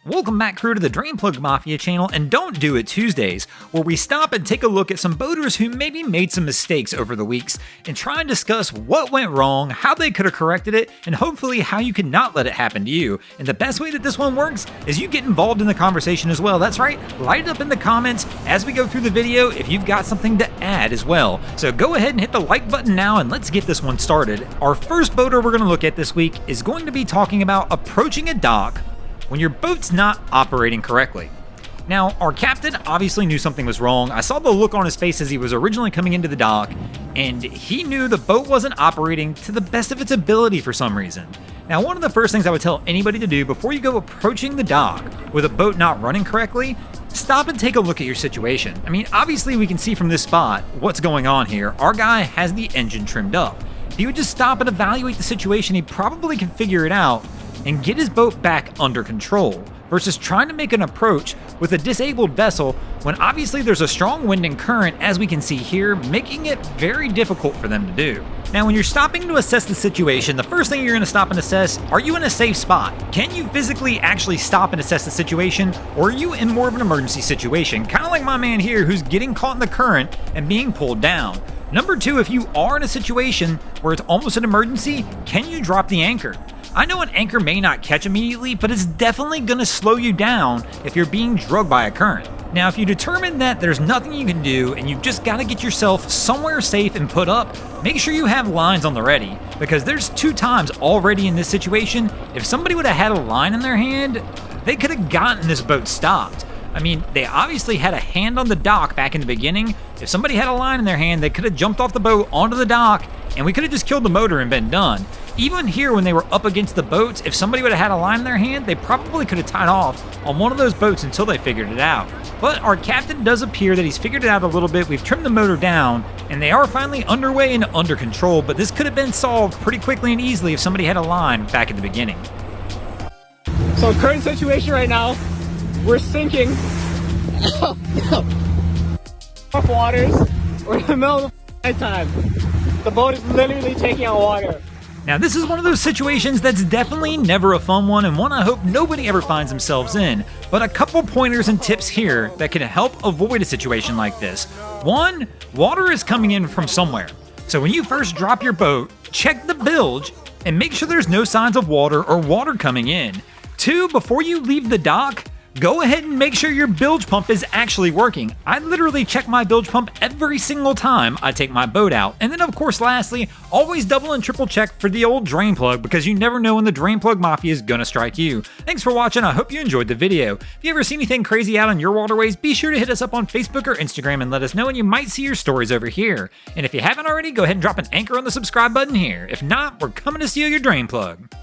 Welcome back, crew, to the Drain Plug Mafia Channel and Don't Do It Tuesdays, where we stop and take a look at some boaters who maybe made some mistakes over the weeks and try and discuss what went wrong, how they could have corrected it, and hopefully how you can not let it happen to you. And the best way that this one works is you get involved in the conversation as well. That's right, light it up in the comments as we go through the video if you've got something to add as well. So go ahead and hit the like button now and let's get this one started. Our first boater we're going to look at this week is going to be talking about approaching a dock when your boat's not operating correctly. Now, our captain obviously knew something was wrong. I saw the look on his face as he was originally coming into the dock, and he knew the boat wasn't operating to the best of its ability for some reason. Now, one of the first things I would tell anybody to do before you go approaching the dock with a boat not running correctly, stop and take a look at your situation. I mean, obviously we can see from this spot what's going on here. Our guy has the engine trimmed up. If he would just stop and evaluate the situation, he probably can figure it out and get his boat back under control, versus trying to make an approach with a disabled vessel when obviously there's a strong wind and current, as we can see here, making it very difficult for them to do. Now, when you're stopping to assess the situation, the first thing you're going to stop and assess, are you in a safe spot? Can you physically actually stop and assess the situation, or are you in more of an emergency situation? Kind of like my man here who's getting caught in the current and being pulled down. Number two, if you are in a situation where it's almost an emergency, can you drop the anchor? I know an anchor may not catch immediately, but it's definitely going to slow you down if you're being drugged by a current. Now, if you determine that there's nothing you can do and you've just got to get yourself somewhere safe and put up, make sure you have lines on the ready, because there's 2 times already in this situation, if somebody would have had a line in their hand, they could have gotten this boat stopped. I mean, they obviously had a hand on the dock back in the beginning. If somebody had a line in their hand, they could have jumped off the boat onto the dock, and we could have just killed the motor and been done. Even here, when they were up against the boats, if somebody would have had a line in their hand, they probably could have tied off on one of those boats until they figured it out. But our captain does appear that he's figured it out a little bit. We've trimmed the motor down, and they are finally underway and under control, but this could have been solved pretty quickly and easily if somebody had a line back at the beginning. So current situation right now, we're sinking off waters. We're in the middle of the nighttime. The boat is literally taking on water. Now, this is one of those situations that's definitely never a fun one, and one I hope nobody ever finds themselves in. But a couple pointers and tips here that can help avoid a situation like this. 1, water is coming in from somewhere. So when you first drop your boat, check the bilge and make sure there's no signs of water or water coming in. 2, before you leave the dock, go ahead and make sure your bilge pump is actually working. I literally check my bilge pump every single time I take my boat out. And then, of course, lastly, always double and triple check for the old drain plug, because you never know when the Drain Plug Mafia is gonna strike you. Thanks for watching. I hope you enjoyed the video. If you ever see anything crazy out on your waterways, be sure to hit us up on Facebook or Instagram and let us know, and you might see your stories over here. And if you haven't already, go ahead and drop an anchor on the subscribe button here. If not, we're coming to steal your drain plug.